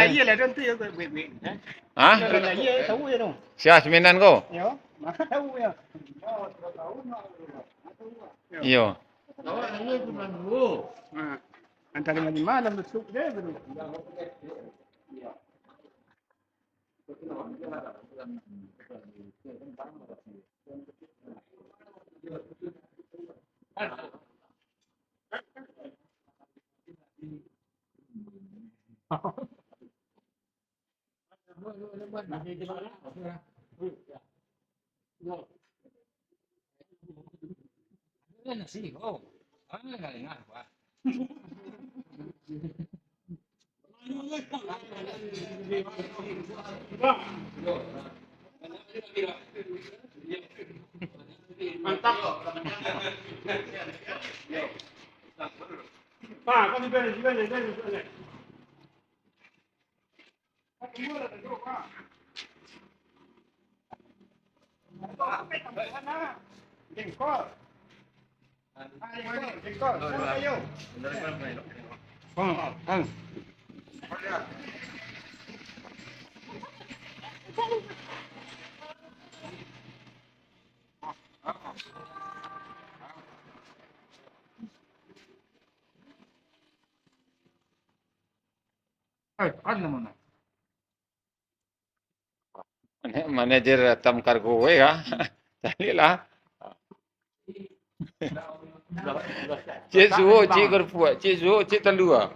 iya lah nanti aku wait. Ha? Lah iya tahu ya dong. Siya seminan ko. Yo, tahu ya. Iyo. Nah, antara lagi malam besok dia betul. Mantap. Pak, kau di Jengkol. Jengkol. Ayo. Ano naman? Manager Tam Cargo ya. Tali lah. Cik suruh, cik kerpuat. Cik suruh, cik telur.